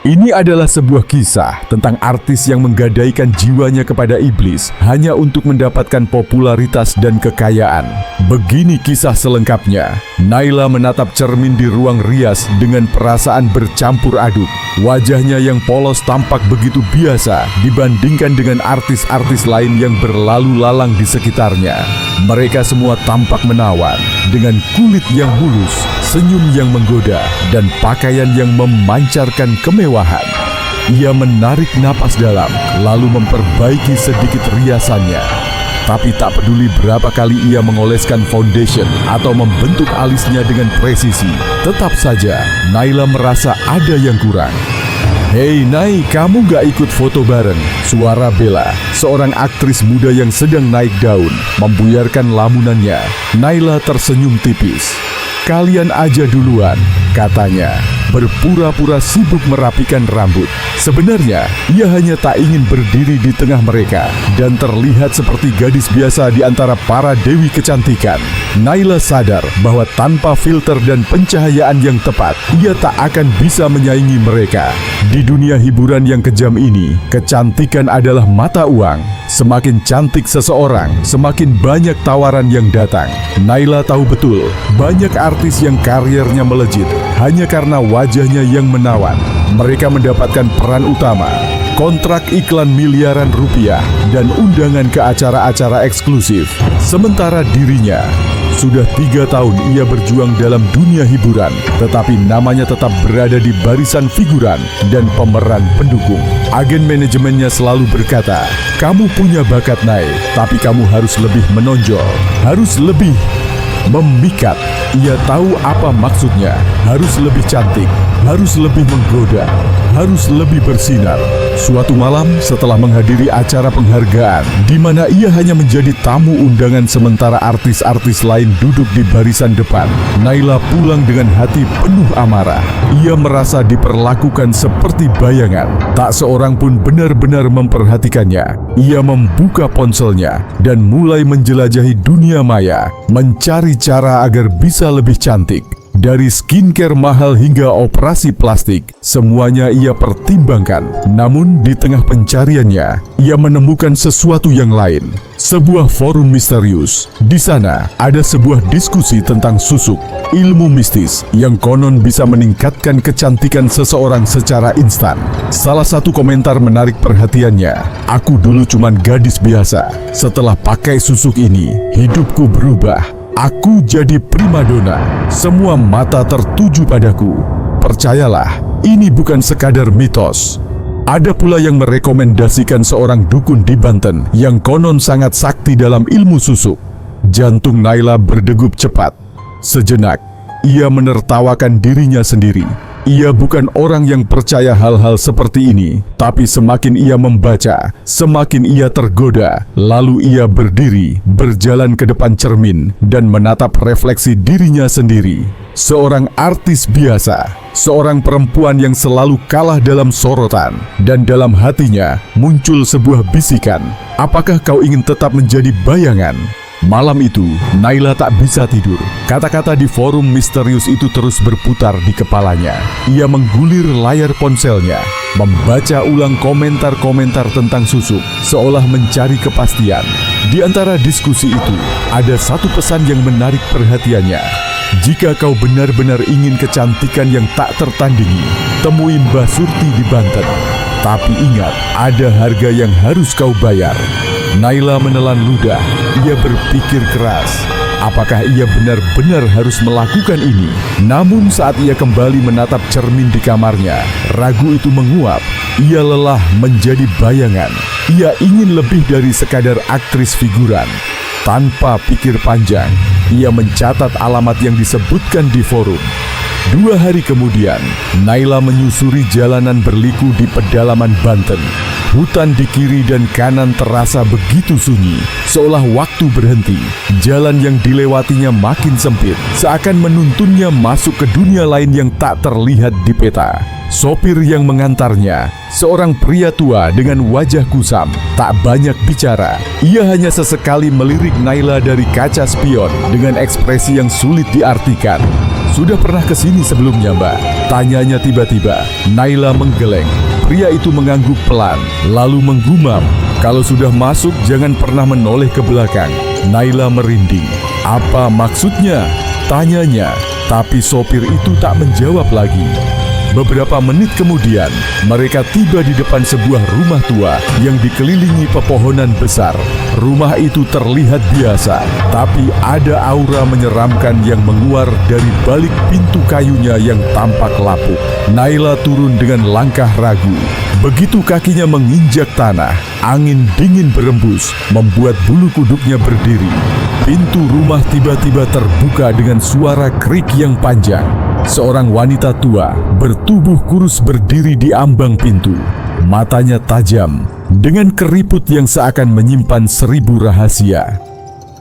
Ini adalah sebuah kisah tentang artis yang menggadaikan jiwanya kepada iblis hanya untuk mendapatkan popularitas dan kekayaan. Begini kisah selengkapnya. Naila menatap cermin di ruang rias dengan perasaan bercampur aduk. Wajahnya yang polos tampak begitu biasa dibandingkan dengan artis-artis lain yang berlalu lalang di sekitarnya. Mereka semua tampak menawan dengan kulit yang mulus, senyum yang menggoda, dan pakaian yang memancarkan kemewahan. Ia menarik napas dalam, lalu memperbaiki sedikit riasannya. Tapi tak peduli berapa kali ia mengoleskan foundation atau membentuk alisnya dengan presisi, tetap saja Naila merasa ada yang kurang. "Hei Nai, kamu gak ikut foto bareng?" Suara Bella, seorang aktris muda yang sedang naik daun, membuyarkan lamunannya. Naila tersenyum tipis. "Kalian aja duluan," katanya, berpura-pura sibuk merapikan rambut. Sebenarnya, ia hanya tak ingin berdiri di tengah mereka dan terlihat seperti gadis biasa di antara para dewi kecantikan. Naila sadar bahwa tanpa filter dan pencahayaan yang tepat, ia tak akan bisa menyaingi mereka. Di dunia hiburan yang kejam ini, kecantikan adalah mata uang. Semakin cantik seseorang, semakin banyak tawaran yang datang. Naila tahu betul, banyak artis yang karirnya melejit hanya karena wajahnya yang menawan. Mereka mendapatkan peran utama, kontrak iklan miliaran rupiah, dan undangan ke acara-acara eksklusif. Sementara dirinya, sudah 3 tahun ia berjuang dalam dunia hiburan, tetapi namanya tetap berada di barisan figuran dan pemeran pendukung. Agen manajemennya selalu berkata, "Kamu punya bakat naik, tapi kamu harus lebih menonjol, harus lebih memikat." Ia tahu apa maksudnya, harus lebih cantik, harus lebih menggoda, harus lebih bersinar. Suatu malam setelah menghadiri acara penghargaan, di mana ia hanya menjadi tamu undangan sementara artis-artis lain duduk di barisan depan, Naila pulang dengan hati penuh amarah. Ia merasa diperlakukan seperti bayangan. Tak seorang pun benar-benar memperhatikannya. Ia membuka ponselnya dan mulai menjelajahi dunia maya, mencari cara agar bisa lebih cantik. Dari skincare mahal hingga operasi plastik, semuanya ia pertimbangkan. Namun di tengah pencariannya, ia menemukan sesuatu yang lain. Sebuah forum misterius. Di sana ada sebuah diskusi tentang susuk, ilmu mistis yang konon bisa meningkatkan kecantikan seseorang secara instan. Salah satu komentar menarik perhatiannya. "Aku dulu cuman gadis biasa. Setelah pakai susuk ini, hidupku berubah. Aku jadi primadona. Semua mata tertuju padaku. Percayalah, ini bukan sekadar mitos." Ada pula yang merekomendasikan seorang dukun di Banten yang konon sangat sakti dalam ilmu susuk. Jantung Naila berdegup cepat. Sejenak, ia menertawakan dirinya sendiri. Ia bukan orang yang percaya hal-hal seperti ini, tapi semakin ia membaca, semakin ia tergoda. Lalu ia berdiri, berjalan ke depan cermin, dan menatap refleksi dirinya sendiri. Seorang artis biasa, seorang perempuan yang selalu kalah dalam sorotan, dan dalam hatinya muncul sebuah bisikan, "Apakah kau ingin tetap menjadi bayangan?" Malam itu, Naila tak bisa tidur. Kata-kata di forum misterius itu terus berputar di kepalanya. Ia menggulir layar ponselnya, membaca ulang komentar-komentar tentang susuk, seolah mencari kepastian. Di antara diskusi itu, ada satu pesan yang menarik perhatiannya. "Jika kau benar-benar ingin kecantikan yang tak tertandingi, temui Mbah Surti di Banten. Tapi ingat, ada harga yang harus kau bayar." Naila menelan ludah. Ia berpikir keras. Apakah ia benar-benar harus melakukan ini? Namun saat ia kembali menatap cermin di kamarnya, ragu itu menguap. Ia lelah menjadi bayangan. Ia ingin lebih dari sekadar aktris figuran. Tanpa pikir panjang, ia mencatat alamat yang disebutkan di forum. 2 hari kemudian, Naila menyusuri jalanan berliku di pedalaman Banten. Hutan di kiri dan kanan terasa begitu sunyi, seolah waktu berhenti. Jalan yang dilewatinya makin sempit, seakan menuntunnya masuk ke dunia lain yang tak terlihat di peta. Sopir yang mengantarnya, seorang pria tua dengan wajah kusam, tak banyak bicara. Ia hanya sesekali melirik Naila dari kaca spion dengan ekspresi yang sulit diartikan. Sudah pernah kesini sebelumnya, Mbak? Tanyanya tiba-tiba. Naila menggeleng. Pria itu mengangguk pelan, lalu menggumam. Kalau sudah masuk, jangan pernah menoleh ke belakang. Naila merinding. Apa maksudnya? Tanyanya. Tapi sopir itu tak menjawab lagi. Beberapa menit kemudian, mereka tiba di depan sebuah rumah tua yang dikelilingi pepohonan besar. Rumah itu terlihat biasa, tapi ada aura menyeramkan yang menguar dari balik pintu kayunya yang tampak lapuk. Naila turun dengan langkah ragu. Begitu kakinya menginjak tanah, angin dingin berembus, membuat bulu kuduknya berdiri. Pintu rumah tiba-tiba terbuka dengan suara krik yang panjang. Seorang wanita tua bertubuh kurus berdiri di ambang pintu. Matanya tajam, dengan keriput yang seakan menyimpan 1000 rahasia.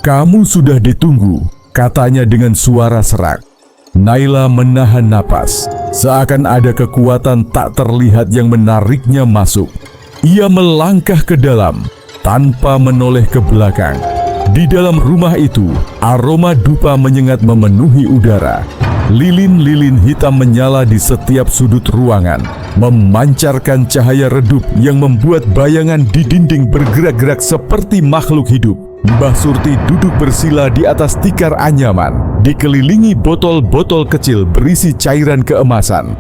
"Kamu sudah ditunggu," katanya dengan suara serak. Naila menahan napas, seakan ada kekuatan tak terlihat yang menariknya masuk. Ia melangkah ke dalam, tanpa menoleh ke belakang. Di dalam rumah itu, aroma dupa menyengat memenuhi udara. Lilin-lilin hitam menyala di setiap sudut ruangan, memancarkan cahaya redup yang membuat bayangan di dinding bergerak-gerak seperti makhluk hidup. Mbah Surti duduk bersila di atas tikar anyaman, dikelilingi botol-botol kecil berisi cairan keemasan.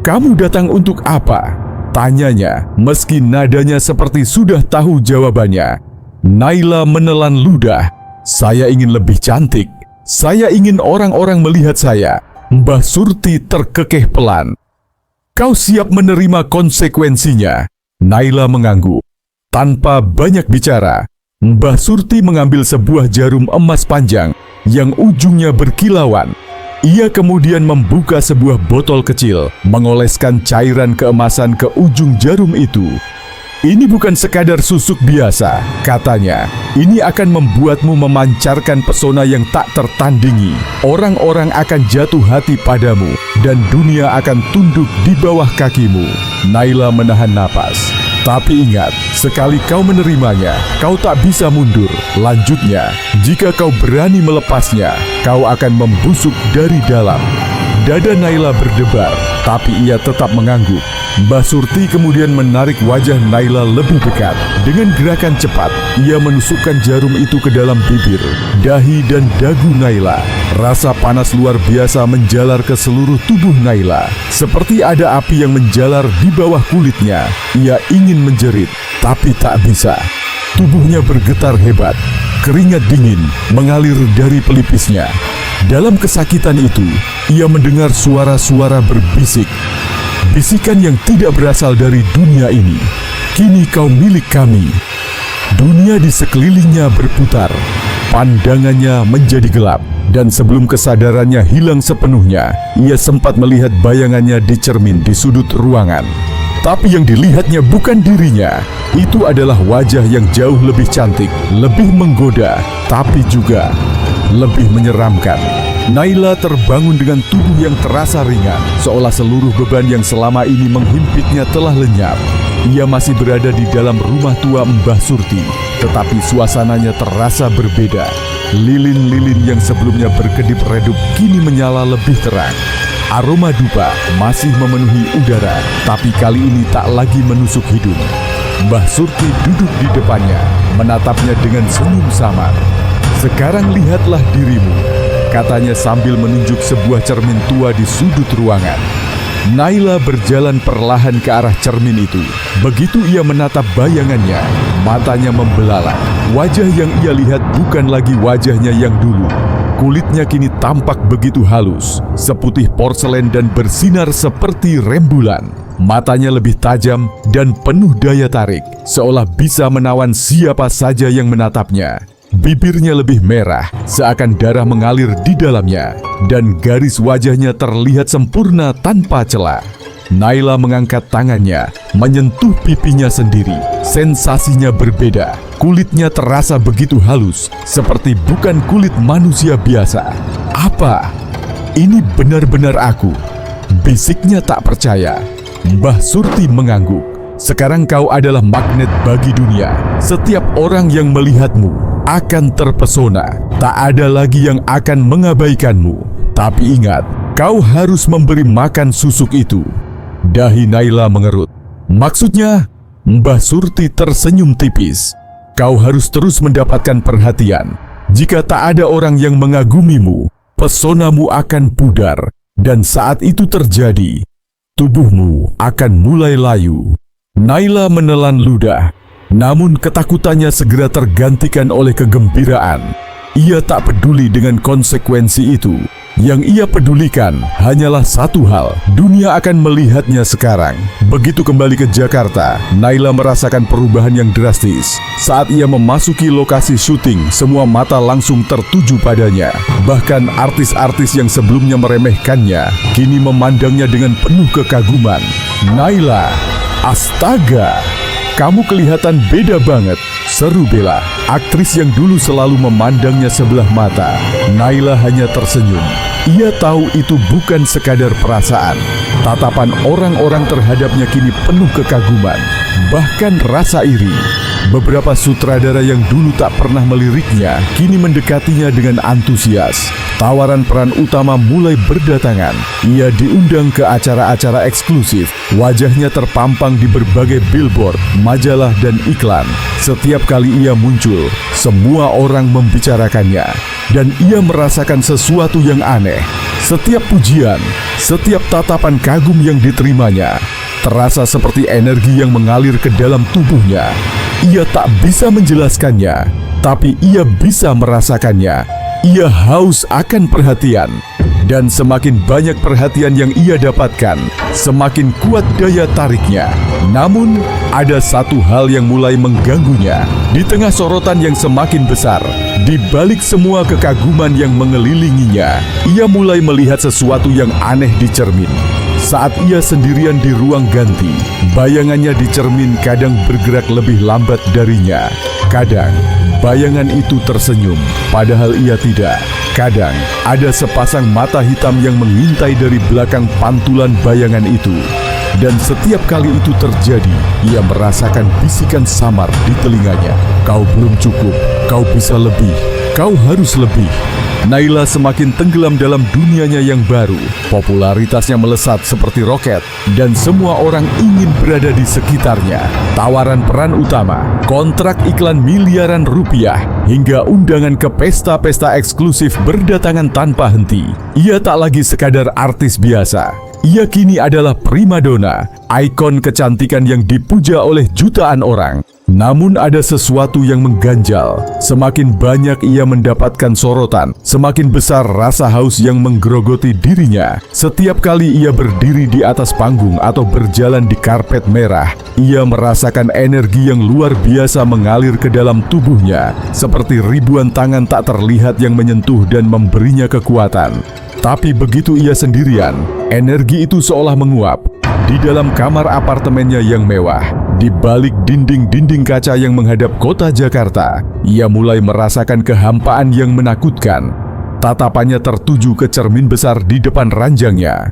"Kamu datang untuk apa?" tanyanya, meski nadanya seperti sudah tahu jawabannya. Naila menelan ludah. "Saya ingin lebih cantik. Saya ingin orang-orang melihat saya." Mbah Surti terkekeh pelan. "Kau siap menerima konsekuensinya?" Naila mengangguk. Tanpa banyak bicara, Mbah Surti mengambil sebuah jarum emas panjang yang ujungnya berkilauan. Ia kemudian membuka sebuah botol kecil, mengoleskan cairan keemasan ke ujung jarum itu. "Ini bukan sekadar susuk biasa," katanya. "Ini akan membuatmu memancarkan pesona yang tak tertandingi. Orang-orang akan jatuh hati padamu, dan dunia akan tunduk di bawah kakimu." Naila menahan napas. "Tapi ingat, sekali kau menerimanya, kau tak bisa mundur. Lanjutnya, jika kau berani melepasnya, kau akan membusuk dari dalam." Dada Naila berdebar, tapi ia tetap mengangguk. Mbah Surti kemudian menarik wajah Naila lebih dekat. Dengan gerakan cepat, ia menusukkan jarum itu ke dalam bibir, dahi dan dagu Naila. Rasa panas luar biasa menjalar ke seluruh tubuh Naila. Seperti ada api yang menjalar di bawah kulitnya. Ia ingin menjerit, tapi tak bisa. Tubuhnya bergetar hebat. Keringat dingin mengalir dari pelipisnya. Dalam kesakitan itu, ia mendengar suara-suara berbisik. Bisikan yang tidak berasal dari dunia ini. "Kini kau milik kami." Dunia di sekelilingnya berputar. Pandangannya menjadi gelap, dan sebelum kesadarannya hilang sepenuhnya, ia sempat melihat bayangannya di cermin di sudut ruangan. Tapi yang dilihatnya bukan dirinya. Itu adalah wajah yang jauh lebih cantik, lebih menggoda, tapi juga lebih menyeramkan. Naila terbangun dengan tubuh yang terasa ringan, seolah seluruh beban yang selama ini menghimpitnya telah lenyap. Ia masih berada di dalam rumah tua Mbah Surti, tetapi suasananya terasa berbeda. Lilin-lilin yang sebelumnya berkedip-redup kini menyala lebih terang. Aroma dupa masih memenuhi udara, tapi kali ini tak lagi menusuk hidung. Mbah Surti duduk di depannya, menatapnya dengan senyum samar. "Sekarang lihatlah dirimu," katanya sambil menunjuk sebuah cermin tua di sudut ruangan. Naila berjalan perlahan ke arah cermin itu. Begitu ia menatap bayangannya, matanya membelalak. Wajah yang ia lihat bukan lagi wajahnya yang dulu. Kulitnya kini tampak begitu halus, seputih porselen dan bersinar seperti rembulan. Matanya lebih tajam dan penuh daya tarik, seolah bisa menawan siapa saja yang menatapnya. Bibirnya lebih merah, seakan darah mengalir di dalamnya, dan garis wajahnya terlihat sempurna tanpa celah. Naila mengangkat tangannya, menyentuh pipinya sendiri. Sensasinya berbeda. Kulitnya terasa begitu halus, seperti bukan kulit manusia biasa. "Apa? Ini benar-benar aku?" bisiknya tak percaya. Mbah Surti mengangguk. "Sekarang kau adalah magnet bagi dunia. Setiap orang yang melihatmu akan terpesona. Tak ada lagi yang akan mengabaikanmu." Tapi ingat, kau harus memberi makan susuk itu." Dahi Naila mengerut. "Maksudnya?" Mbah Surti tersenyum tipis. "Kau harus terus mendapatkan perhatian. Jika tak ada orang yang mengagumimu, pesonamu akan pudar. Dan saat itu terjadi, tubuhmu akan mulai layu." Naila menelan ludah. Namun ketakutannya segera tergantikan oleh kegembiraan. Ia tak peduli dengan konsekuensi itu. Yang ia pedulikan hanyalah satu hal, dunia akan melihatnya sekarang. Begitu kembali ke Jakarta, Naila merasakan perubahan yang drastis. Saat ia memasuki lokasi syuting, semua mata langsung tertuju padanya. Bahkan artis-artis yang sebelumnya meremehkannya, kini memandangnya dengan penuh kekaguman. "Naila, astaga! Kamu kelihatan beda banget," seru Bella, aktris yang dulu selalu memandangnya sebelah mata. Naila hanya tersenyum. Ia tahu itu bukan sekadar perasaan. Tatapan orang-orang terhadapnya kini penuh kekaguman, bahkan rasa iri. Beberapa sutradara yang dulu tak pernah meliriknya, kini mendekatinya dengan antusias. Tawaran peran utama mulai berdatangan. Ia diundang ke acara-acara eksklusif. Wajahnya terpampang di berbagai billboard, majalah, dan iklan. Setiap kali ia muncul, semua orang membicarakannya. Dan ia merasakan sesuatu yang aneh. Setiap pujian, setiap tatapan kagum yang diterimanya, terasa seperti energi yang mengalir ke dalam tubuhnya. Ia tak bisa menjelaskannya, tapi ia bisa merasakannya. Ia haus akan perhatian. Dan semakin banyak perhatian yang ia dapatkan, semakin kuat daya tariknya. Namun, ada satu hal yang mulai mengganggunya. Di tengah sorotan yang semakin besar, di balik semua kekaguman yang mengelilinginya, ia mulai melihat sesuatu yang aneh di cermin. Saat ia sendirian di ruang ganti, bayangannya di cermin kadang bergerak lebih lambat darinya. Kadang, bayangan itu tersenyum, padahal ia tidak. Kadang, ada sepasang mata hitam yang mengintai dari belakang pantulan bayangan itu. Dan setiap kali itu terjadi, ia merasakan bisikan samar di telinganya. "Kau belum cukup, kau bisa lebih, kau harus lebih." Naila semakin tenggelam dalam dunianya yang baru. Popularitasnya melesat seperti roket, dan semua orang ingin berada di sekitarnya. Tawaran peran utama, kontrak iklan miliaran rupiah, hingga undangan ke pesta-pesta eksklusif berdatangan tanpa henti. Ia tak lagi sekadar artis biasa. Ia kini adalah primadona, ikon kecantikan yang dipuja oleh jutaan orang. Namun ada sesuatu yang mengganjal. Semakin banyak ia mendapatkan sorotan, semakin besar rasa haus yang menggerogoti dirinya. Setiap kali ia berdiri di atas panggung atau berjalan di karpet merah, ia merasakan energi yang luar biasa mengalir ke dalam tubuhnya, seperti ribuan tangan tak terlihat yang menyentuh dan memberinya kekuatan. Tapi begitu ia sendirian, energi itu seolah menguap. Di dalam kamar apartemennya yang mewah, di balik dinding-dinding kaca yang menghadap kota Jakarta, ia mulai merasakan kehampaan yang menakutkan. Tatapannya tertuju ke cermin besar di depan ranjangnya.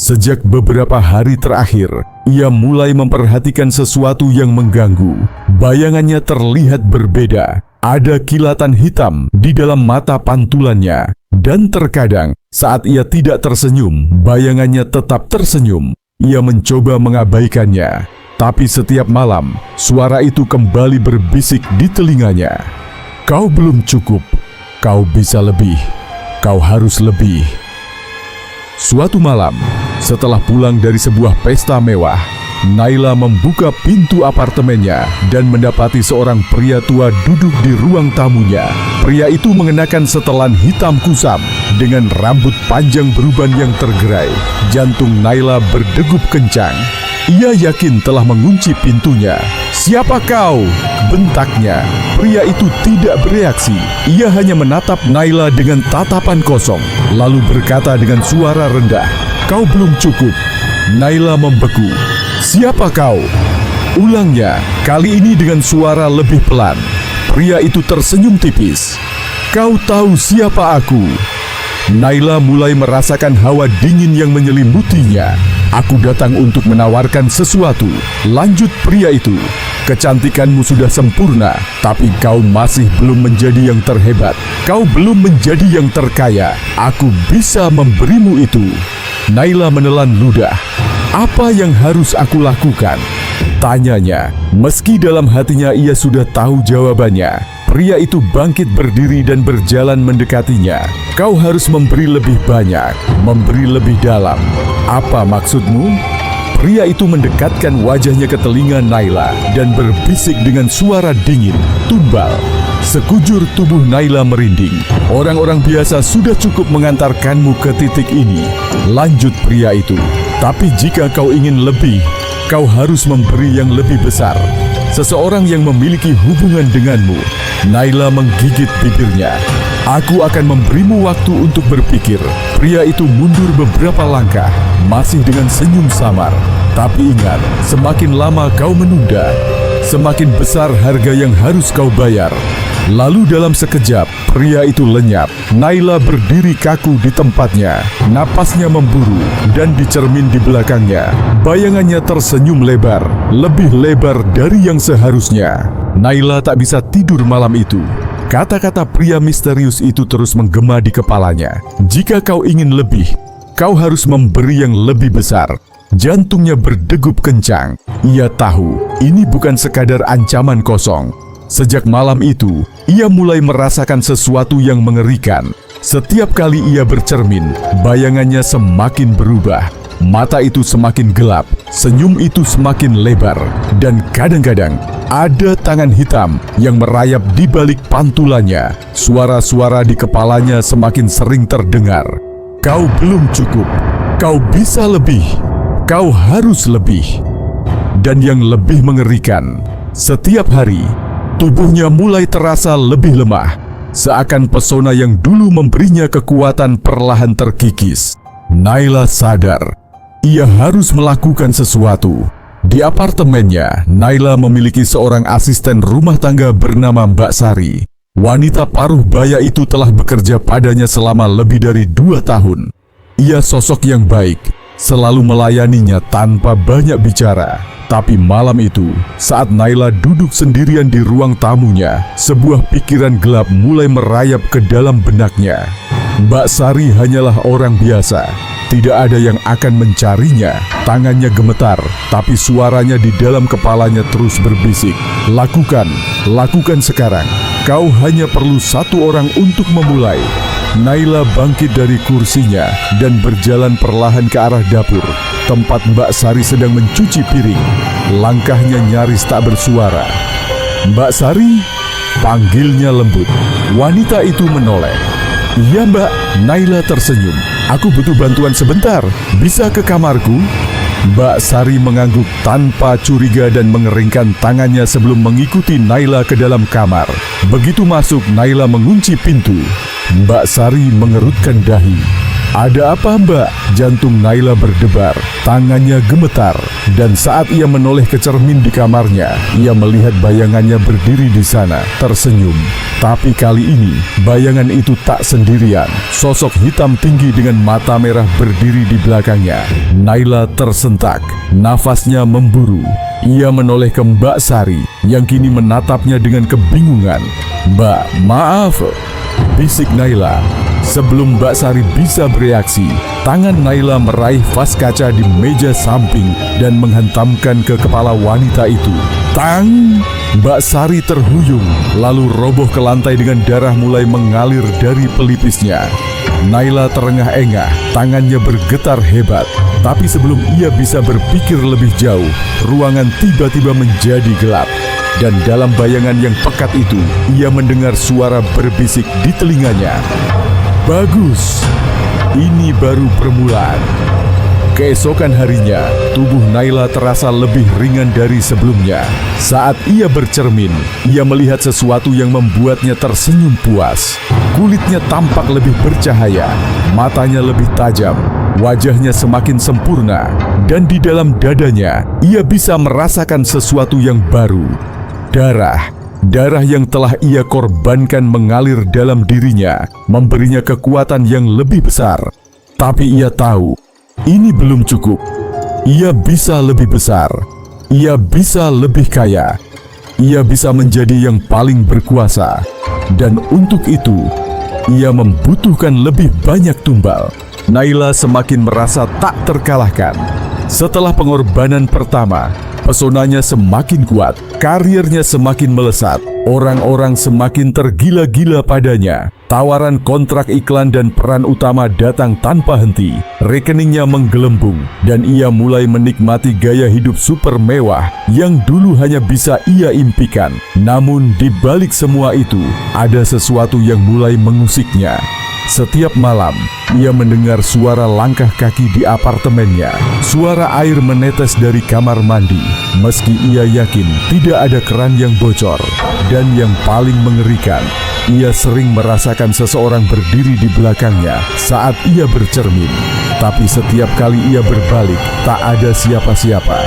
Sejak beberapa hari terakhir, ia mulai memperhatikan sesuatu yang mengganggu. Bayangannya terlihat berbeda. Ada kilatan hitam di dalam mata pantulannya. Dan terkadang, saat ia tidak tersenyum, bayangannya tetap tersenyum. Ia mencoba mengabaikannya, tapi setiap malam, suara itu kembali berbisik di telinganya. "Kau belum cukup, kau bisa lebih, kau harus lebih." Suatu malam, setelah pulang dari sebuah pesta mewah, Naila membuka pintu apartemennya dan mendapati seorang pria tua duduk di ruang tamunya. Pria itu mengenakan setelan hitam kusam dengan rambut panjang beruban yang tergerai. Jantung Naila berdegup kencang. Ia yakin telah mengunci pintunya. "Siapa kau?" bentaknya. Pria itu tidak bereaksi. Ia hanya menatap Naila dengan tatapan kosong, lalu berkata dengan suara rendah, "Kau belum cukup." Naila membeku. "Siapa kau?" Ulangnya, kali ini dengan suara lebih pelan. Pria itu tersenyum tipis. "Kau tahu siapa aku?" Naila mulai merasakan hawa dingin yang menyelimutinya. "Aku datang untuk menawarkan sesuatu," lanjut pria itu. Kecantikanmu sudah sempurna, tapi kau masih belum menjadi yang terhebat. Kau belum menjadi yang terkaya. Aku bisa memberimu itu." Naila menelan ludah. "Apa yang harus aku lakukan?" tanyanya. Meski dalam hatinya ia sudah tahu jawabannya, pria itu bangkit berdiri dan berjalan mendekatinya. "Kau harus memberi lebih banyak, memberi lebih dalam." "Apa maksudmu?" Pria itu mendekatkan wajahnya ke telinga Naila dan berbisik dengan suara dingin, tumbal. Sekujur tubuh Naila merinding. "Orang-orang biasa sudah cukup mengantarkanmu ke titik ini," lanjut pria itu. "Tapi jika kau ingin lebih, kau harus memberi yang lebih besar. Seseorang yang memiliki hubungan denganmu." Naila menggigit bibirnya. "Aku akan memberimu waktu untuk berpikir." Pria itu mundur beberapa langkah, masih dengan senyum samar. "Tapi ingat, semakin lama kau menunda, semakin besar harga yang harus kau bayar." Lalu dalam sekejap, pria itu lenyap. Naila berdiri kaku di tempatnya. Napasnya memburu dan di cermin di belakangnya, bayangannya tersenyum lebar, lebih lebar dari yang seharusnya. Naila tak bisa tidur malam itu. Kata-kata pria misterius itu terus menggema di kepalanya. "Jika kau ingin lebih, kau harus memberi yang lebih besar." Jantungnya berdegup kencang. Ia tahu ini bukan sekadar ancaman kosong. Sejak malam itu, ia mulai merasakan sesuatu yang mengerikan. Setiap kali ia bercermin, bayangannya semakin berubah. Mata itu semakin gelap, senyum itu semakin lebar, dan kadang-kadang ada tangan hitam yang merayap di balik pantulannya. Suara-suara di kepalanya semakin sering terdengar. "Kau belum cukup, kau bisa lebih, kau harus lebih." Dan yang lebih mengerikan, setiap hari, tubuhnya mulai terasa lebih lemah, seakan pesona yang dulu memberinya kekuatan perlahan terkikis. Naila sadar, ia harus melakukan sesuatu. Di apartemennya, Naila memiliki seorang asisten rumah tangga bernama Mbak Sari. Wanita paruh baya itu telah bekerja padanya selama lebih dari 2 tahun. Ia sosok yang baik, selalu melayaninya tanpa banyak bicara. Tapi malam itu, saat Naila duduk sendirian di ruang tamunya, sebuah pikiran gelap mulai merayap ke dalam benaknya. Mbak Sari hanyalah orang biasa. Tidak ada yang akan mencarinya. Tangannya gemetar, tapi suaranya di dalam kepalanya terus berbisik. "Lakukan, lakukan sekarang. Kau hanya perlu 1 orang untuk memulai." Naila bangkit dari kursinya dan berjalan perlahan ke arah dapur, tempat Mbak Sari sedang mencuci piring. Langkahnya nyaris tak bersuara. "Mbak Sari?" panggilnya lembut. Wanita itu menoleh. "Iya Mbak." Naila tersenyum. "Aku butuh bantuan sebentar. Bisa ke kamarku?" Mbak Sari mengangguk tanpa curiga dan mengeringkan tangannya sebelum mengikuti Naila ke dalam kamar. Begitu masuk, Naila mengunci pintu. Mbak Sari mengerutkan dahi. "Ada apa Mbak?" Jantung Naila berdebar, tangannya gemetar, dan saat ia menoleh ke cermin di kamarnya, ia melihat bayangannya berdiri di sana, tersenyum. Tapi kali ini, bayangan itu tak sendirian. Sosok hitam tinggi dengan mata merah berdiri di belakangnya. Naila tersentak, nafasnya memburu. Ia menoleh ke Mbak Sari, yang kini menatapnya dengan kebingungan. "Mbak, maaf," bisik Naila. Sebelum Mbak Sari bisa bereaksi, tangan Naila meraih vas kaca di meja samping dan menghantamkan ke kepala wanita itu. Tang! Mbak Sari terhuyung, lalu roboh ke lantai dengan darah mulai mengalir dari pelipisnya. Naila terengah-engah, tangannya bergetar hebat. Tapi sebelum ia bisa berpikir lebih jauh, ruangan tiba-tiba menjadi gelap. Dan dalam bayangan yang pekat itu, ia mendengar suara berbisik di telinganya. "Bagus, ini baru permulaan." Keesokan harinya, tubuh Naila terasa lebih ringan dari sebelumnya. Saat ia bercermin, ia melihat sesuatu yang membuatnya tersenyum puas. Kulitnya tampak lebih bercahaya, matanya lebih tajam, wajahnya semakin sempurna, dan di dalam dadanya, ia bisa merasakan sesuatu yang baru. Darah yang telah ia korbankan mengalir dalam dirinya, memberinya kekuatan yang lebih besar. Tapi ia tahu, ini belum cukup. Ia bisa lebih besar. Ia bisa lebih kaya. ia bisa menjadi yang paling berkuasa. Dan untuk itu, ia membutuhkan lebih banyak tumbal. Naila semakin merasa tak terkalahkan. Setelah pengorbanan pertama, pesonanya semakin kuat, karirnya semakin melesat, orang-orang semakin tergila-gila padanya. Tawaran kontrak iklan dan peran utama datang tanpa henti. Rekeningnya menggelembung dan ia mulai menikmati gaya hidup super mewah yang dulu hanya bisa ia impikan. Namun di balik semua itu, ada sesuatu yang mulai mengusiknya. Setiap malam, ia mendengar suara langkah kaki di apartemennya. Suara air menetes dari kamar mandi. Meski ia yakin tidak ada keran yang bocor. Dan yang paling mengerikan, ia sering merasakan seseorang berdiri di belakangnya saat ia bercermin. Tapi setiap kali ia berbalik, tak ada siapa-siapa.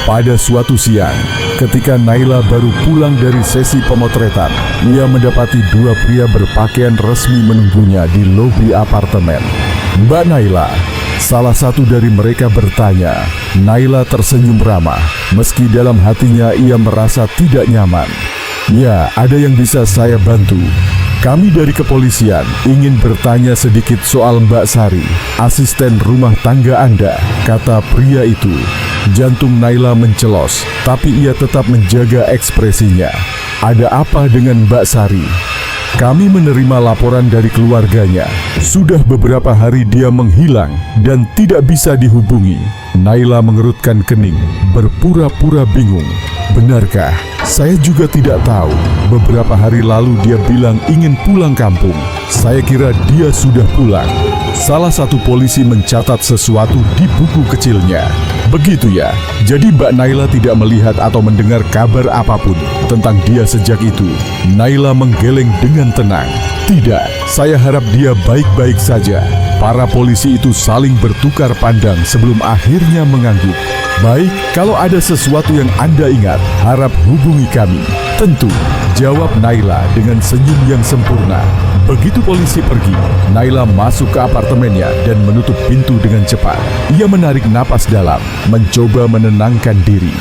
Pada suatu siang, ketika Naila baru pulang dari sesi pemotretan, ia mendapati dua pria berpakaian resmi menunggunya di lobi apartemen. "Mbak Naila," salah satu dari mereka bertanya. Naila tersenyum ramah, meski dalam hatinya ia merasa tidak nyaman. "Ya, ada yang bisa saya bantu. Kami dari kepolisian ingin bertanya sedikit soal Mbak Sari, asisten rumah tangga Anda," kata pria itu. Jantung Naila mencelos, tapi ia tetap menjaga ekspresinya. "Ada apa dengan Mbak Sari?" "Kami menerima laporan dari keluarganya. Sudah beberapa hari dia menghilang dan tidak bisa dihubungi." Naila mengerutkan kening, berpura-pura bingung. "Benarkah? Saya juga tidak tahu. Beberapa hari lalu dia bilang ingin pulang kampung. Saya kira dia sudah pulang." Salah satu polisi mencatat sesuatu di buku kecilnya. "Begitu ya, jadi Mbak Naila tidak melihat atau mendengar kabar apapun tentang dia sejak itu?" Naila menggeleng dengan tenang. "Tidak, saya harap dia baik-baik saja." Para polisi itu saling bertukar pandang sebelum akhirnya mengangguk. "Baik, kalau ada sesuatu yang Anda ingat, harap hubungi kami." "Tentu," jawab Naila dengan senyum yang sempurna. Begitu polisi pergi, Naila masuk ke apartemennya dan menutup pintu dengan cepat. Ia menarik napas dalam, mencoba menenangkan diri.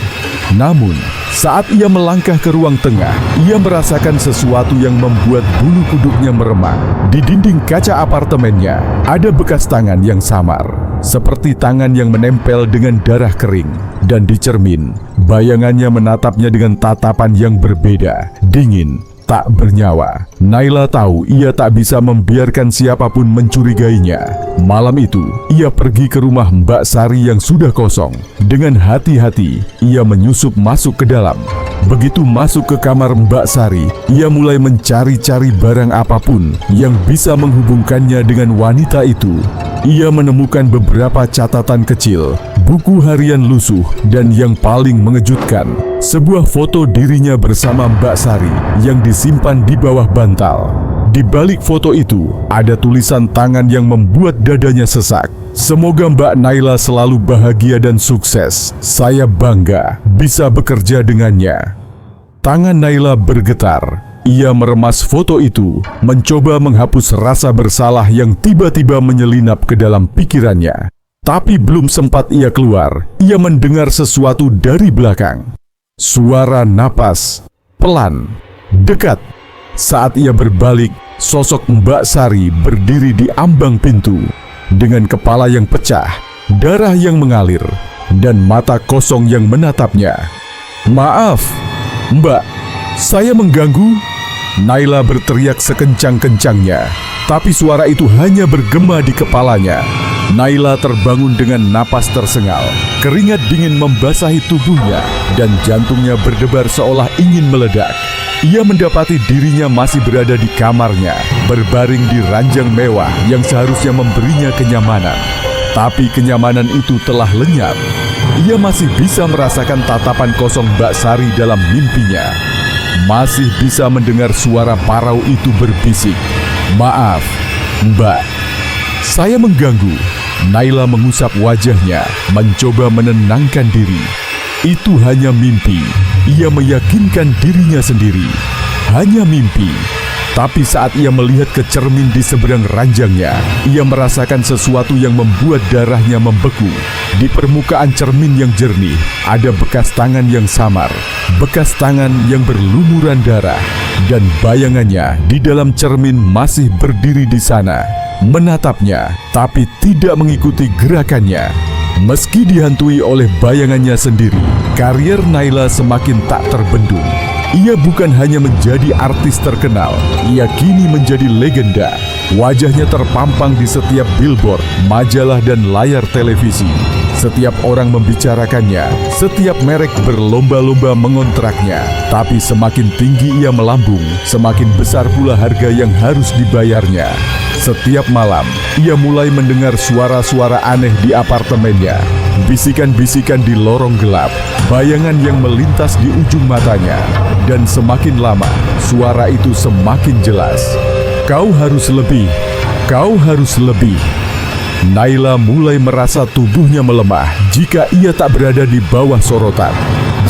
Namun, saat ia melangkah ke ruang tengah, ia merasakan sesuatu yang membuat bulu kuduknya meremang. Di dinding kaca apartemennya, ada bekas tangan yang samar, seperti tangan yang menempel dengan darah kering. Dan di cermin, bayangannya menatapnya dengan tatapan yang berbeda, dingin, tak bernyawa. Naila tahu ia tak bisa membiarkan siapapun mencurigainya. Malam itu, ia pergi ke rumah Mbak Sari yang sudah kosong. Dengan hati-hati, ia menyusup masuk ke dalam. Begitu masuk ke kamar Mbak Sari, ia mulai mencari-cari barang apapun yang bisa menghubungkannya dengan wanita itu. Ia menemukan beberapa catatan kecil, buku harian lusuh, dan yang paling mengejutkan, sebuah foto dirinya bersama Mbak Sari yang disimpan di bawah bantal. Di balik foto itu, ada tulisan tangan yang membuat dadanya sesak. "Semoga Mbak Naila selalu bahagia dan sukses. Saya bangga bisa bekerja dengannya." Tangan Naila bergetar. Ia meremas foto itu, mencoba menghapus rasa bersalah yang tiba-tiba menyelinap ke dalam pikirannya. Tapi belum sempat ia keluar, ia mendengar sesuatu dari belakang. Suara napas, pelan, dekat. Saat ia berbalik, sosok Mbak Sari berdiri di ambang pintu. Dengan kepala yang pecah, darah yang mengalir, dan mata kosong yang menatapnya. "Maaf, Mbak, saya mengganggu?" Naila berteriak sekencang-kencangnya, tapi suara itu hanya bergema di kepalanya. Naila terbangun dengan napas tersengal. Keringat dingin membasahi tubuhnya, dan jantungnya berdebar seolah ingin meledak. Ia mendapati dirinya masih berada di kamarnya, berbaring di ranjang mewah yang seharusnya memberinya kenyamanan. Tapi kenyamanan itu telah lenyap. Ia masih bisa merasakan tatapan kosong Mbak Sari dalam mimpinya. Masih bisa mendengar suara parau itu berbisik, "Maaf, Mbak, saya mengganggu." Naila mengusap wajahnya, mencoba menenangkan diri. Itu hanya mimpi. Ia meyakinkan dirinya sendiri. Hanya mimpi. Tapi saat ia melihat ke cermin di seberang ranjangnya, ia merasakan sesuatu yang membuat darahnya membeku. Di permukaan cermin yang jernih, ada bekas tangan yang samar, bekas tangan yang berlumuran darah, dan bayangannya di dalam cermin masih berdiri di sana, menatapnya, tapi tidak mengikuti gerakannya. Meski dihantui oleh bayangannya sendiri, karier Naila semakin tak terbendung. Ia bukan hanya menjadi artis terkenal, ia kini menjadi legenda. Wajahnya terpampang di setiap billboard, majalah, dan layar televisi. Setiap orang membicarakannya, setiap merek berlomba-lomba mengontraknya. Tapi semakin tinggi ia melambung, semakin besar pula harga yang harus dibayarnya. Setiap malam, ia mulai mendengar suara-suara aneh di apartemennya. Bisikan-bisikan di lorong gelap, bayangan yang melintas di ujung matanya. Dan semakin lama, suara itu semakin jelas. Kau harus lebih, kau harus lebih. Naila mulai merasa tubuhnya melemah jika ia tak berada di bawah sorotan.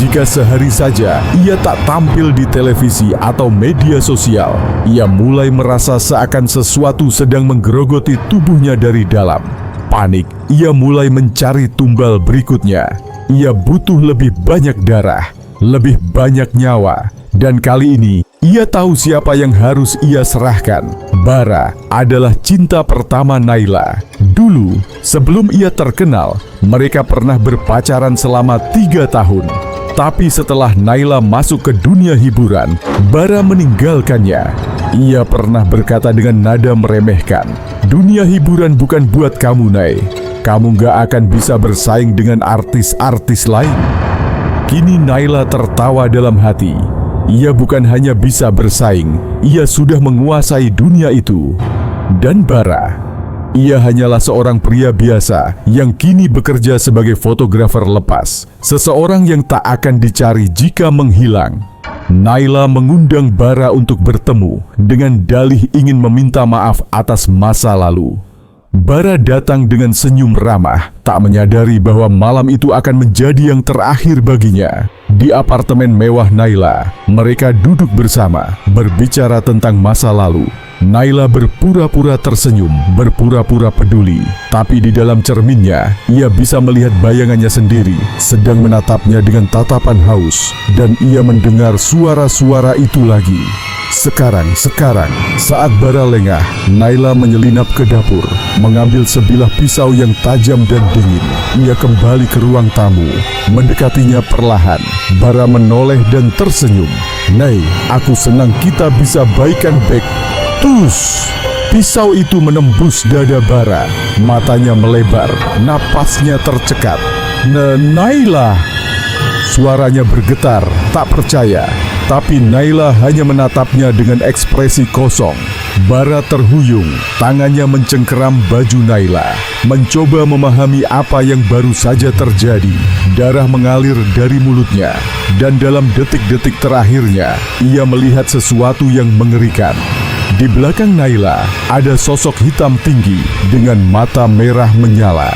Jika sehari saja ia tak tampil di televisi atau media sosial, ia mulai merasa seakan sesuatu sedang menggerogoti tubuhnya dari dalam. Panik, ia mulai mencari tumbal berikutnya. Ia butuh lebih banyak darah, lebih banyak nyawa. Dan kali ini, ia tahu siapa yang harus ia serahkan. Bara adalah cinta pertama Naila. Dulu, sebelum ia terkenal, mereka pernah berpacaran selama 3 tahun. Tapi setelah Naila masuk ke dunia hiburan, Bara meninggalkannya. Ia pernah berkata dengan nada meremehkan, "Dunia hiburan bukan buat kamu, Nay. Kamu gak akan bisa bersaing dengan artis-artis lain." Kini Naila tertawa dalam hati. Ia bukan hanya bisa bersaing, ia sudah menguasai dunia itu. Dan Bara, ia hanyalah seorang pria biasa yang kini bekerja sebagai fotografer lepas. Seseorang yang tak akan dicari jika menghilang. Naila mengundang Bara untuk bertemu dengan dalih ingin meminta maaf atas masa lalu. Bara datang dengan senyum ramah, tak menyadari bahwa malam itu akan menjadi yang terakhir baginya. Di apartemen mewah Naila, mereka duduk bersama, berbicara tentang masa lalu. Naila berpura-pura tersenyum, berpura-pura peduli. Tapi di dalam cerminnya, ia bisa melihat bayangannya sendiri, sedang menatapnya dengan tatapan haus. Dan ia mendengar suara-suara itu lagi. Sekarang, saat Bara lengah, Naila menyelinap ke dapur, mengambil sebilah pisau yang tajam dan dingin. Ia kembali ke ruang tamu, mendekatinya perlahan. Bara menoleh dan tersenyum. "Nay, aku senang kita bisa baikan baik." Tus! Pisau itu menembus dada Bara. Matanya melebar, napasnya tercekat. "Naila!" Suaranya bergetar, tak percaya. Tapi Naila hanya menatapnya dengan ekspresi kosong. Bara terhuyung, tangannya mencengkeram baju Naila, mencoba memahami apa yang baru saja terjadi. Darah mengalir dari mulutnya, dan dalam detik-detik terakhirnya, ia melihat sesuatu yang mengerikan. Di belakang Naila, ada sosok hitam tinggi dengan mata merah menyala.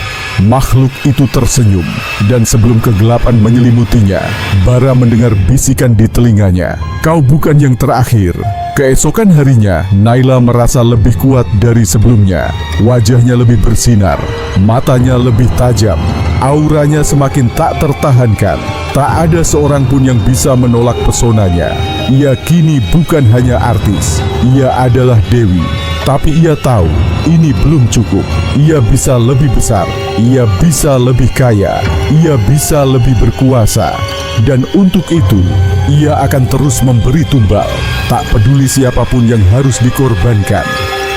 Makhluk itu tersenyum, dan sebelum kegelapan menyelimutinya, Bara mendengar bisikan di telinganya, "Kau bukan yang terakhir." Keesokan harinya, Naila merasa lebih kuat dari sebelumnya. Wajahnya lebih bersinar, matanya lebih tajam, auranya semakin tak tertahankan. Tak ada seorang pun yang bisa menolak pesonanya. Ia kini bukan hanya artis, ia adalah Dewi. Tapi ia tahu, ini belum cukup. Ia bisa lebih besar, ia bisa lebih kaya, ia bisa lebih berkuasa. Dan untuk itu, ia akan terus memberi tumbal. Tak peduli siapapun yang harus dikorbankan.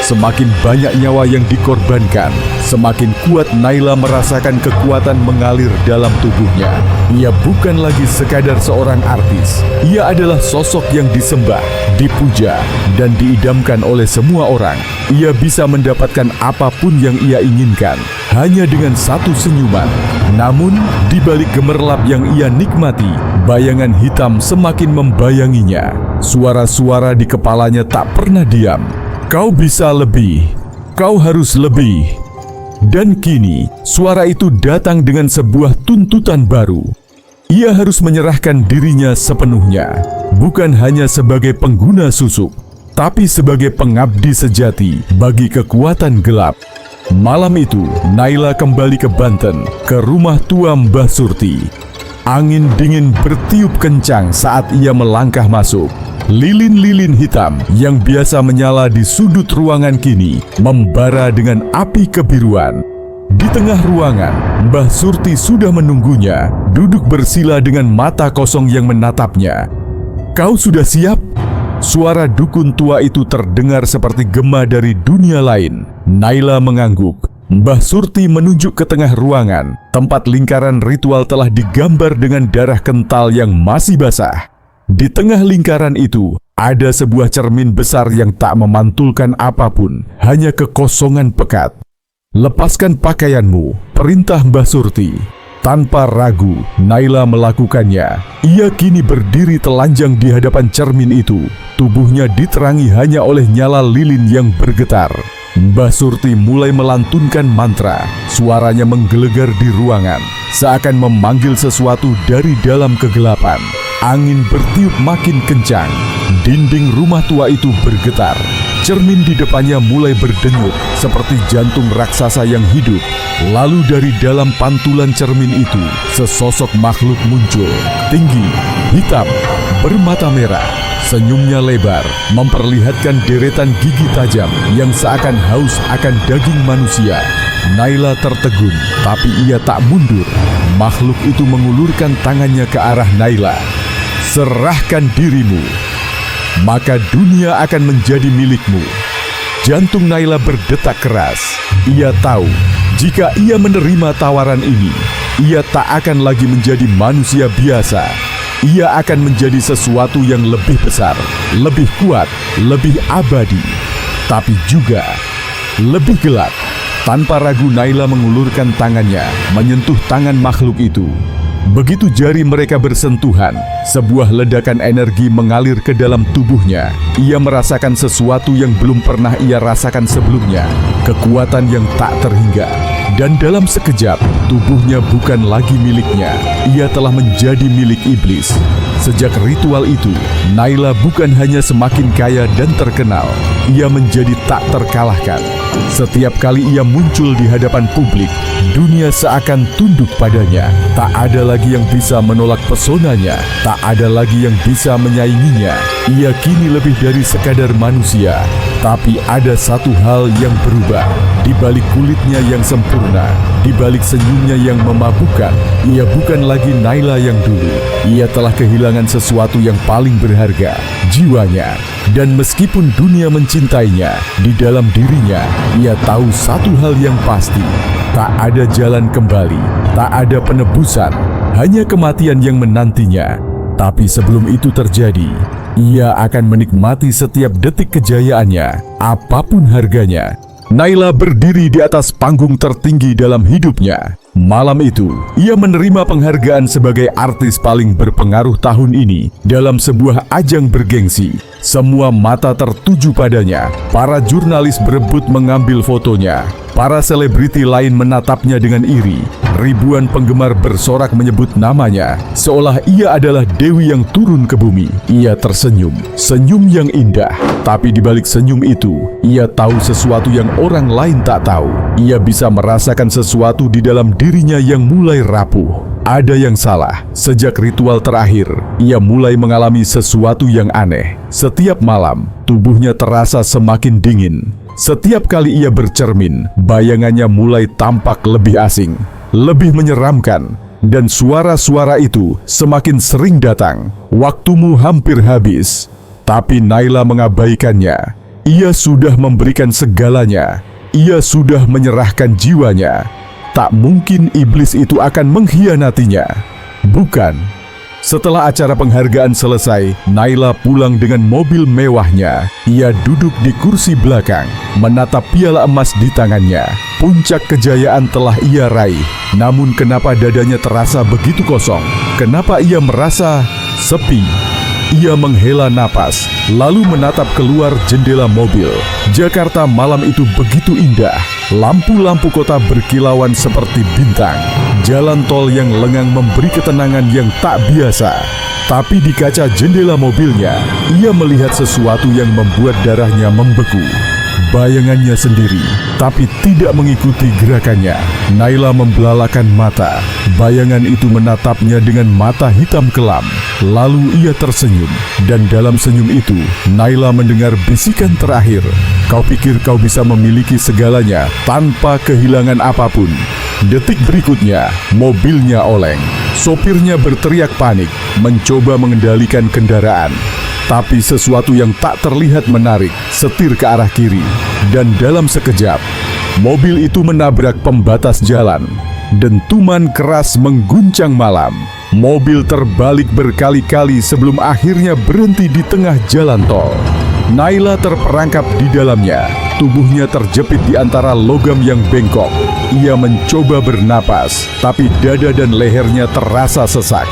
Semakin banyak nyawa yang dikorbankan, semakin kuat Naila merasakan kekuatan mengalir dalam tubuhnya. Ia bukan lagi sekadar seorang artis. Ia adalah sosok yang disembah, dipuja, dan diidamkan oleh semua orang. Ia bisa mendapatkan apapun yang ia inginkan, hanya dengan satu senyuman. Namun, di balik gemerlap yang ia nikmati, bayangan hitam semakin membayanginya. Suara-suara di kepalanya tak pernah diam. "Kau bisa lebih, kau harus lebih." Dan kini, suara itu datang dengan sebuah tuntutan baru. Ia harus menyerahkan dirinya sepenuhnya, bukan hanya sebagai pengguna susuk, tapi sebagai pengabdi sejati bagi kekuatan gelap. Malam itu, Naila kembali ke Banten, ke rumah tua Mbah Surti. Angin dingin bertiup kencang saat ia melangkah masuk. Lilin-lilin hitam yang biasa menyala di sudut ruangan kini membara dengan api kebiruan. Di tengah ruangan, Mbah Surti sudah menunggunya, duduk bersila dengan mata kosong yang menatapnya. "Kau sudah siap?" Suara dukun tua itu terdengar seperti gema dari dunia lain. Naila mengangguk. Mbah Surti menunjuk ke tengah ruangan. Tempat lingkaran ritual telah digambar dengan darah kental yang masih basah. Di tengah lingkaran itu, ada sebuah cermin besar yang tak memantulkan apapun, hanya kekosongan pekat. "Lepaskan pakaianmu," perintah Mbah Surti. Tanpa ragu, Naila melakukannya. Ia kini berdiri telanjang di hadapan cermin itu. Tubuhnya diterangi hanya oleh nyala lilin yang bergetar. Mbah Surti mulai melantunkan mantra. Suaranya menggelegar di ruangan, seakan memanggil sesuatu dari dalam kegelapan. Angin bertiup makin kencang. Dinding rumah tua itu bergetar. Cermin di depannya mulai berdenyut seperti jantung raksasa yang hidup. Lalu dari dalam pantulan cermin itu, sesosok makhluk muncul. Tinggi, hitam, bermata merah. Senyumnya lebar, memperlihatkan deretan gigi tajam yang seakan haus akan daging manusia. Naila tertegun, tapi ia tak mundur. Makhluk itu mengulurkan tangannya ke arah Naila. "Serahkan dirimu, maka dunia akan menjadi milikmu." Jantung Naila berdetak keras. Ia tahu, jika ia menerima tawaran ini, ia tak akan lagi menjadi manusia biasa. Ia akan menjadi sesuatu yang lebih besar, lebih kuat, lebih abadi, tapi juga lebih gelap. Tanpa ragu Naila mengulurkan tangannya, menyentuh tangan makhluk itu. Begitu jari mereka bersentuhan, sebuah ledakan energi mengalir ke dalam tubuhnya. Ia merasakan sesuatu yang belum pernah ia rasakan sebelumnya, kekuatan yang tak terhingga. Dan dalam sekejap, tubuhnya bukan lagi miliknya. Ia telah menjadi milik iblis. Sejak ritual itu, Naila bukan hanya semakin kaya dan terkenal, ia menjadi tak terkalahkan. Setiap kali ia muncul di hadapan publik, dunia seakan tunduk padanya. Tak ada lagi yang bisa menolak pesonanya, tak ada lagi yang bisa menyainginya. Ia kini lebih dari sekadar manusia. Tapi ada satu hal yang berubah. Di balik kulitnya yang sempurna, di balik senyumnya yang memabukkan, ia bukan lagi Naila yang dulu. Ia telah kehilangan sesuatu yang paling berharga, jiwanya. Dan meskipun dunia mencintainya, di dalam dirinya, ia tahu satu hal yang pasti. Tak ada jalan kembali, tak ada penebusan, hanya kematian yang menantinya. Tapi sebelum itu terjadi, ia akan menikmati setiap detik kejayaannya, apapun harganya. Naila berdiri di atas panggung tertinggi dalam hidupnya. Malam itu, ia menerima penghargaan sebagai artis paling berpengaruh tahun ini dalam sebuah ajang bergengsi. Semua mata tertuju padanya. Para jurnalis berebut mengambil fotonya. Para selebriti lain menatapnya dengan iri. Ribuan penggemar bersorak menyebut namanya, seolah ia adalah dewi yang turun ke bumi. Ia tersenyum, senyum yang indah. Tapi di balik senyum itu, ia tahu sesuatu yang orang lain tak tahu. Ia bisa merasakan sesuatu di dalam dirinya yang mulai rapuh. Ada yang salah. Sejak ritual terakhir, ia mulai mengalami sesuatu yang aneh. Setiap malam, tubuhnya terasa semakin dingin. Setiap kali ia bercermin, bayangannya mulai tampak lebih asing, lebih menyeramkan, dan suara-suara itu semakin sering datang. "Waktumu hampir habis." Tapi Naila mengabaikannya. Ia sudah memberikan segalanya. Ia sudah menyerahkan jiwanya. Tak mungkin iblis itu akan mengkhianatinya. Bukan. Setelah acara penghargaan selesai, Naila pulang dengan mobil mewahnya. Ia duduk di kursi belakang, menatap piala emas di tangannya. Puncak kejayaan telah ia raih. Namun kenapa dadanya terasa begitu kosong? Kenapa ia merasa sepi? Ia menghela napas, lalu menatap keluar jendela mobil. Jakarta malam itu begitu indah. Lampu-lampu kota berkilauan seperti bintang. Jalan tol yang lengang memberi ketenangan yang tak biasa. Tapi di kaca jendela mobilnya, ia melihat sesuatu yang membuat darahnya membeku. Bayangannya sendiri, tapi tidak mengikuti gerakannya. Naila membelalakan mata. Bayangan itu menatapnya dengan mata hitam kelam. Lalu ia tersenyum, dan dalam senyum itu, Naila mendengar bisikan terakhir. Kau pikir kau bisa memiliki segalanya tanpa kehilangan apapun. Detik berikutnya, mobilnya oleng. Sopirnya berteriak panik, mencoba mengendalikan kendaraan. Tapi sesuatu yang tak terlihat menarik setir ke arah kiri. Dan dalam sekejap, mobil itu menabrak pembatas jalan. Dentuman keras mengguncang malam. Mobil terbalik berkali-kali sebelum akhirnya berhenti di tengah jalan tol. Naila terperangkap di dalamnya. Tubuhnya terjepit di antara logam yang bengkok. Ia mencoba bernapas, tapi dada dan lehernya terasa sesak.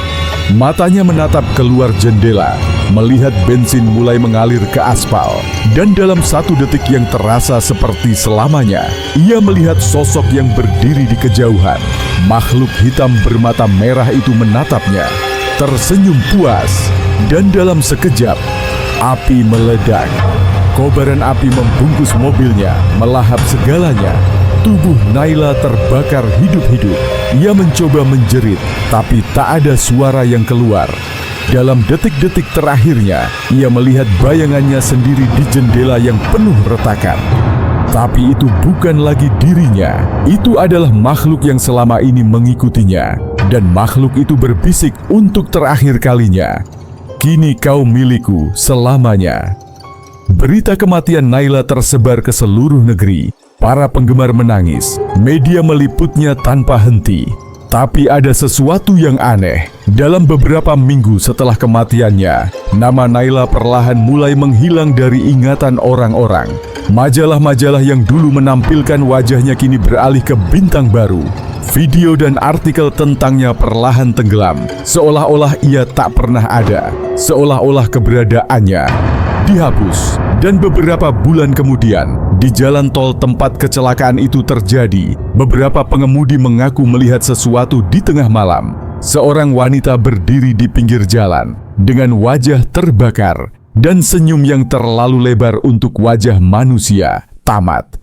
Matanya menatap keluar jendela, melihat bensin mulai mengalir ke aspal. Dan dalam satu detik yang terasa seperti selamanya, ia melihat sosok yang berdiri di kejauhan. Makhluk hitam bermata merah itu menatapnya, tersenyum puas. Dan dalam sekejap, api meledak. Kobaran api membungkus mobilnya, melahap segalanya. Tubuh Naila terbakar hidup-hidup. Ia mencoba menjerit, tapi tak ada suara yang keluar. Dalam detik-detik terakhirnya, ia melihat bayangannya sendiri di jendela yang penuh retakan. Tapi itu bukan lagi dirinya. Itu adalah makhluk yang selama ini mengikutinya. Dan makhluk itu berbisik untuk terakhir kalinya. Kini kau milikku selamanya. Berita kematian Naila tersebar ke seluruh negeri. Para penggemar menangis, media meliputnya tanpa henti. Tapi ada sesuatu yang aneh. Dalam beberapa minggu setelah kematiannya, nama Naila perlahan mulai menghilang dari ingatan orang-orang. Majalah-majalah yang dulu menampilkan wajahnya kini beralih ke bintang baru. Video dan artikel tentangnya perlahan tenggelam, seolah-olah ia tak pernah ada, seolah-olah keberadaannya dihapus. Dan beberapa bulan kemudian, di jalan tol tempat kecelakaan itu terjadi, beberapa pengemudi mengaku melihat sesuatu di tengah malam. Seorang wanita berdiri di pinggir jalan, dengan wajah terbakar, dan senyum yang terlalu lebar untuk wajah manusia. Tamat.